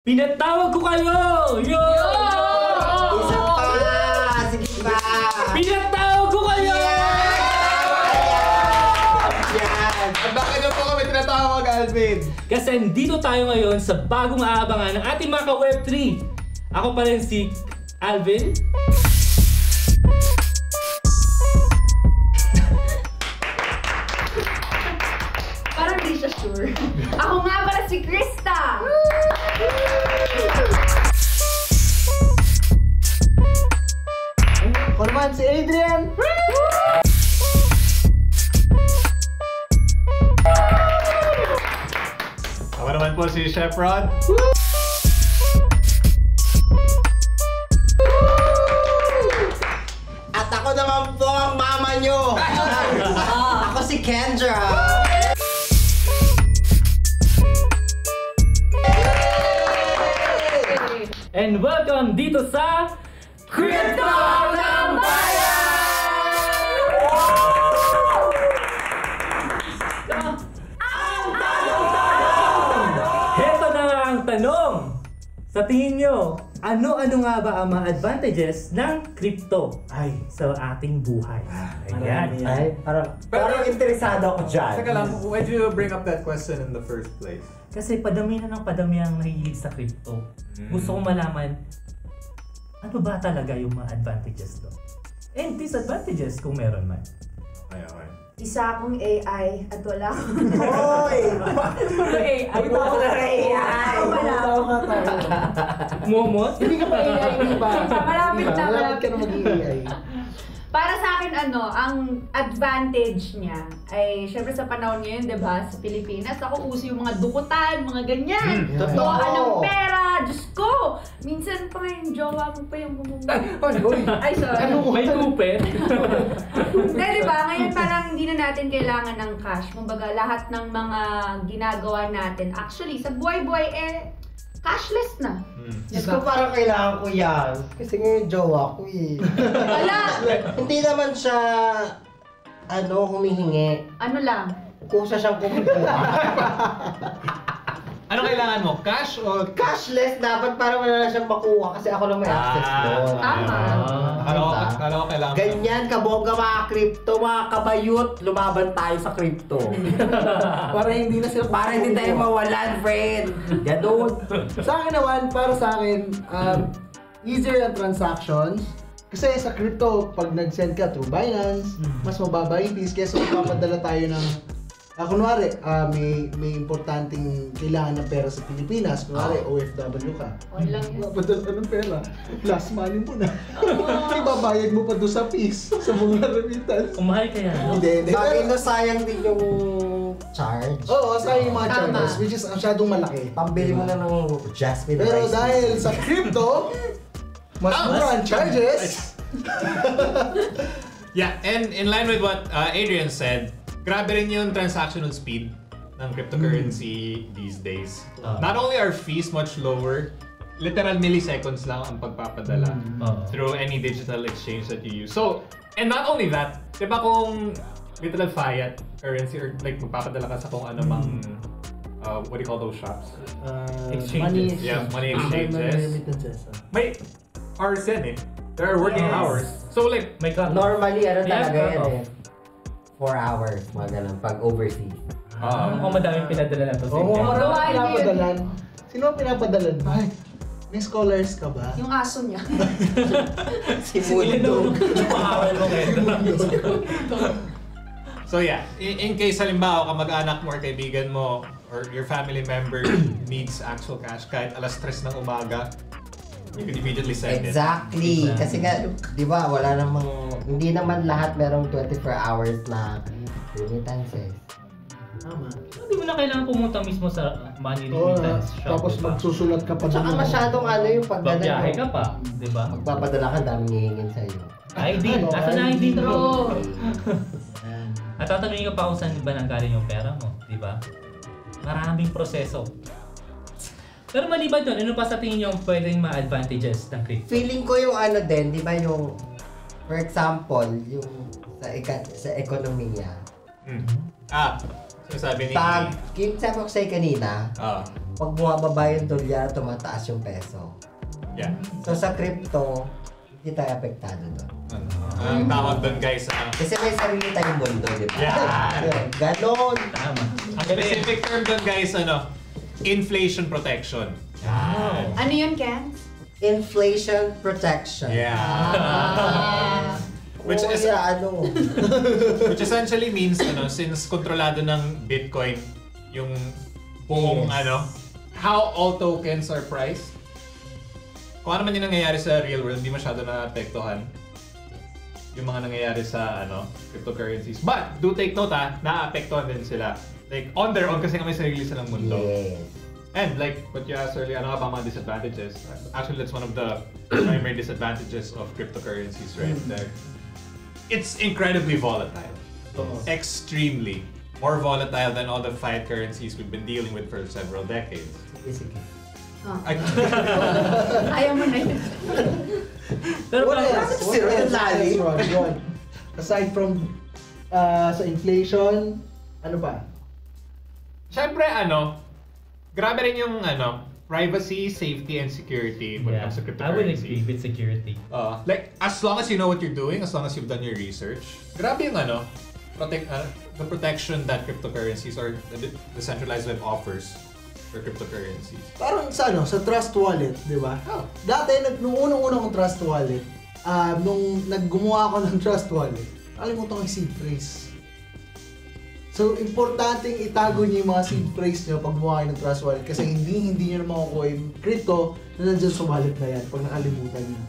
Pinatawag ko kayo! Yo! Isa pa! Sige pa! Pinatawag ko kayo! Yan! At bakit nyo po kami tinatawag, Alvin? Kasi dito tayo ngayon sa bagong aabangan ng ating mga ka-Web3. Ako pa rin si Alvin. Parang di siya sure. Ako nga pala si Krista! Ako naman si Adrian! Ako naman po si Chef Rod. At ako naman po ang mama nyo! Ako si Kendra! And welcome dito sa Crypto ng Heto na nga ang tanong! Sa tingin nyo, ano-ano nga ba ang mga advantages ng crypto sa ating buhay? Ayan. Ay, parang interesado ako dyan. Teka lang, why do you bring up that question in the first place? Kasi padami na ng padami ang nahihilig sa crypto. Gusto kong malaman, ano ba talaga yung mga advantages doon? And disadvantages kung meron man. Ay, okay. Isa akong AI at wala akong Hoy! AI. Ito ako na AI! Momos? Hindi ka pa AI, di ba? Malapit na, Malapit ka na malapit. maging AI. Para sa akin, ang advantage niya ay, syempre sa panahon ngayon, di ba, sa Pilipinas, ako uso yung mga dukutan, mga ganyan. Tutuan ng pera, Diyos ko! Minsan pa yung jowa mo pa yung Ay, sorry. May kupet? Hindi, di ba? Ngayon parang hindi na natin kailangan ng cash. Kumbaga, lahat ng mga ginagawa natin, actually, sa buhay-buhay, cashless na. Diyos ko, parang kailangan ko yan. Kasi ngayon jowa ko eh. Wala! Hindi naman siya, humihingi. Ano lang? Kusa siyang kumukuha. Ano kailangan mo? Cash o... Cashless, dapat para wala na siyang makuha kasi ako lang may access doon. Tama. Akala ko kailangan mo. Ganyan, kabongga mga crypto, mga kabayot, lumaban tayo sa crypto. Para hindi na sila Para hindi tayo mawalan, friend. Ganun. Sa akin naman, para sa akin, easier ang transactions. Kasi sa crypto, pag nag-send ka through Binance, mas mababa yung fees kesa magpapadala tayo ng kunwari, may importanteng kailangan ng pera sa Pilipinas. Kunwari, OFW ka. Walang yun. Padala ka ng pera. Last money mo na. Ibabayad mo pa doon sa fees sa mga remittance. Kumahal kaya, no? Hindi. Sabi no, sayang din yung charge. Oo, sayang yung mga Tama. charges, which is masyadong malaki. Pambili mo na ng Jasmine Pero rice. dahil sa crypto, mas mura ang charges. Yeah, and in line with what Adrian said, grabe rin yung transactional speed ng cryptocurrency these days. Not only are fees much lower, literal milliseconds lang ang pagpapadala through any digital exchange that you use. So, and not only that, di ba kung literal fiat currency or like magpapadala ka sa kung ano mang what do you call those shops? Exchanges. Yeah, money exchanges. Remittances. May hours yan eh. There are working hours. So like, May cut. Normally, Yeah, talaga yan cut-off. eh. 4 hours, mga ganun, pag overseas. Mukhang madaming pinadala na to. Oo, marami Babae pinapadalan. Sino ang pinapadalan? Ay, may scholars ka ba? Yung aso niya. Si Mundo. Pakawal mo ngayon. so yeah, in case halimbawa kamag-anak mo or kaibigan mo or your family member needs actual cash kahit alas 3 ng umaga, you can immediately send it. Exactly. Kasi nga, di ba, wala namang, hindi naman lahat merong 24 hours na remittances. Tama. Hindi mo na kailangan pumunta mismo sa money Oo, remittance shop. tapos diba? magsusulat ka pa Tsaka doon. masyadong yung pagdala Magbiyahe mo. ka pa, di ba? Magpapadala ka, daming hihingin sa'yo. ID. Asa na ID bro? True. At tatanungin ka pa kung saan ba nanggaling yung pera mo, di ba? Maraming proseso. Pero maliban doon, ano pa sa tingin nyo ang pwedeng ma-advantages ng crypto? Feeling ko yung din, di ba yung, for example, yung sa ekonomiya. Sabi ni... Sabi ko sa'yo kanina, pag bumababa yung dolyar, tumataas yung peso. Yeah. So sa crypto, hindi tayo apektado doon. Ang tawag doon guys, Kasi may sarili tayong mundo, di ba? Yeah. Ganon. Tama. ang specific term doon guys, inflation protection. Ano yun, Ken? Inflation protection. Yeah. Which Oo, is which essentially means since kontrolado ng Bitcoin yung buong how all tokens are priced. Kung ano man yung nangyayari sa real world, hindi masyado naapektuhan yung mga nangyayari sa cryptocurrencies. But do take note naapektuhan din sila. Like on their own kasi may sarili silang mundo. Yes. And like what you asked earlier, ano nga ba mga disadvantages? Actually, that's one of the primary disadvantages of cryptocurrencies right there. It's incredibly volatile. Extremely. More volatile than all the fiat currencies we've been dealing with for several decades. Basically. Ayaw mo na yun. Pero What parang- else? Si Ron Lally. Ron? Aside from sa inflation, ano pa? Siyempre, grabe rin yung privacy, safety, and security when it comes to I would agree cryptocurrency. with security. Like, as long as you know what you're doing, as long as you've done your research, grabe yung the protection that cryptocurrencies or the decentralized web offers for cryptocurrencies. Parang sa Trust Wallet, di ba? Oh. Dati, nung unang-unang kong Trust Wallet, nung naggumawa ako ng Trust Wallet, nakalimutan ko yung seed phrase. So, importanteng itago niyo yung mga seed phrase niyo pag gumawa kayo ng Trust Wallet kasi hindi niyo na makukuha yung crypto na nandiyan sa wallet na yan pag nakalimutan niyo.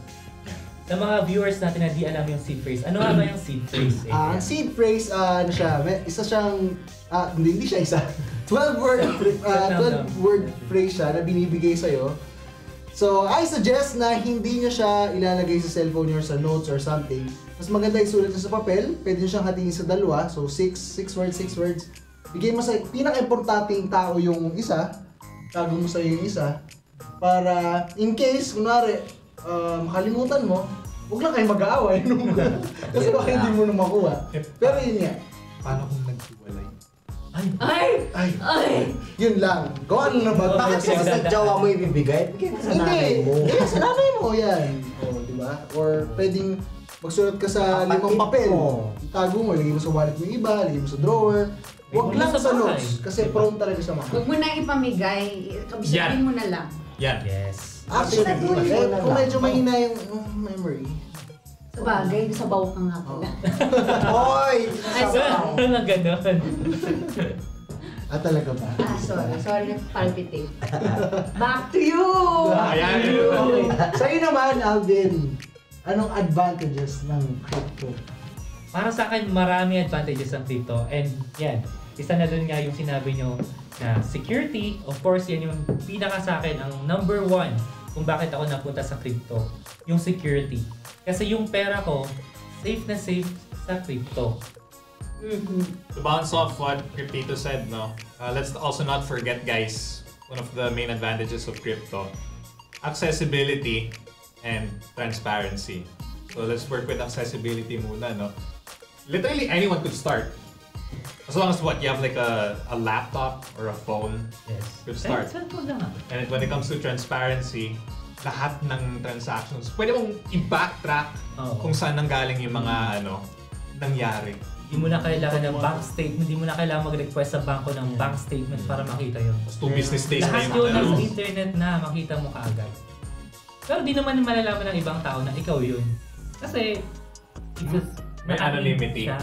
Sa mga viewers natin na di alam yung seed phrase, ano nga ba yung seed phrase? Ang seed phrase, isa siyang, hindi siya isa. 12 word phrase siya na binibigay sa'yo. So, I suggest na hindi niyo siya ilalagay sa cellphone or sa notes or something. Mas maganda isulat niyo sa papel, pwede niyo siyang hatiin sa dalawa. So, 6 words. Bigay mo sa pinaka-importanting tao yung isa, tago mo sa yung isa, para in case, kunwari, makalimutan mo, huwag lang kayo mag-aaway. Kasi baka hindi mo na makuha. Pero yun nga. Paano kung naghiwalay? Ay! Yun lang. Kung ano na ba? Bakit sa sadyawa mo ibibigay? Bigay mo sa nanay mo. Hindi, sa nanay mo yan. O, di ba? Or pwedeng magsulat ka sa Kapatid 5 papel. mo. Itago mo, lagay mo sa wallet mo yung iba, lagay mo sa drawer. Huwag Huwag lang mo sa sa bahay. notes. Kasi prone talaga sa mga. Huwag mo na ipamigay. Kabisyahin mo na lang. Yan. Yes. Actually, Actually, kung medyo mahina yung memory. Sa bagay, sabaw ka nga pala. Hoy! Ay, sorry. Ano na ganun? Talaga ba? Sorry, nag-palpitate. Back to you! Ayan. Okay. Sa'yo naman, Alvin, anong advantages ng crypto? Para sa akin, marami advantages ng crypto. And yan, isa na dun nga yung sinabi nyo na security. Of course, yan yung pinaka sa akin, ang number one kung bakit ako napunta sa crypto. Yung security. Kasi yung pera ko, safe na safe sa crypto. To bounce off what Cryptito said, let's also not forget, guys, one of the main advantages of crypto, accessibility and transparency. So let's work with accessibility muna, Literally anyone could start. As long as you have like a laptop or a phone, Yes. could start. Cellphone lang. And when it comes to transparency, lahat ng transactions, pwede mong i-backtrack Oo. kung saan nanggaling yung mga nangyari. Hindi mo na kailangan ng bank statement, hindi mo na kailangan mag-request sa bangko ng bank statement para makita yun. Tapos 2 business days na Lahat yung yun nasa internet na makita mo kaagad. Pero di naman malalaman ng ibang tao na ikaw yun. Kasi, May anonymity. siya.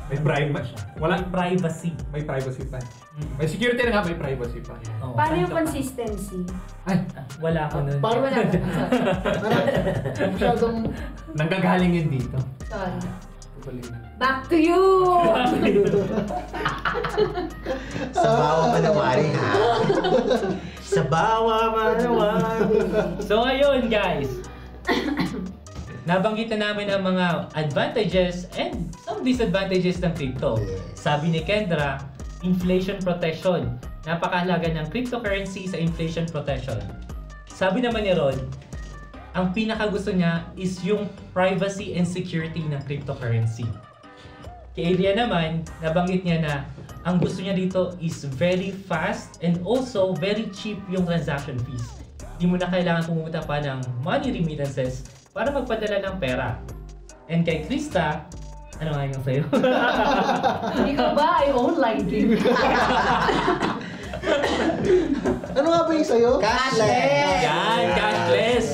May privacy. May privacy. May privacy pa. May security na nga, may privacy pa. Oo, Paano saan yung ka pa? consistency? Wala ako nun. Parang Wala ka. masyadong Nanggagaling yun dito. Sorry. Back to you! Sa bawa manawari ha. Sa bawa manawari. So ayun guys, nabanggit na namin ang mga advantages and some disadvantages ng crypto. Yes. Sabi ni Kendra, inflation protection. Napakahalaga ng cryptocurrency sa inflation protection. Sabi naman ni Ron, ang pinakagusto niya is yung privacy and security ng cryptocurrency. Kay Adrian naman, nabanggit niya na ang gusto niya dito is very fast and also very cheap yung transaction fees. Hindi mo na kailangan pumunta pa ng money remittances para magpadala ng pera. And kay Krista, ano nga yung sa'yo? Ikaw ba ay online game? Ano nga ba yung sa'yo? Cashless! Yan, cashless!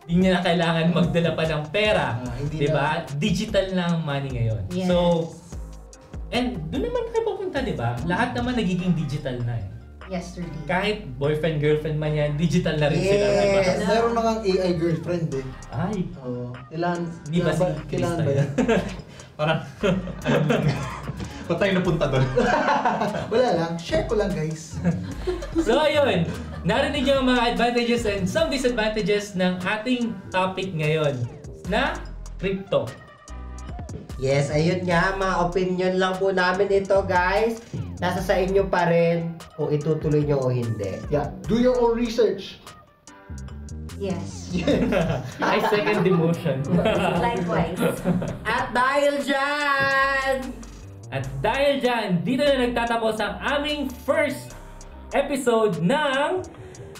Hindi niya na kailangan magdala pa ng pera. Hindi diba? Digital na ang money ngayon. Yes. So, and doon naman tayo pupunta, diba? Lahat naman nagiging digital na eh. Yesterday. Kahit boyfriend, girlfriend man yan, digital na rin sila, diba? Yes. Meron na kang AI girlfriend eh. Ay, Oo. Kailangan, Di ba si kailangan Krista ba yan? Parang, ano lang. Ba't tayo napunta doon? Wala lang. Share ko lang guys. so ayun, narinig niyo ang mga advantages and some disadvantages ng ating topic ngayon na crypto. Yes, ayun nga, mga opinion lang po namin ito guys. Nasa sa inyo pa rin kung itutuloy nyo o hindi. Yeah. Do your own research. Yes. I second the motion. Likewise. At dahil dyan, At dahil dyan, dito na nagtatapos ang aming first episode ng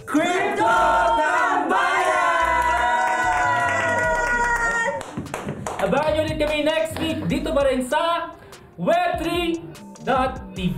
Crypto Tambayan! Abangan nyo ulit kami next week dito pa rin sa Web3.tv.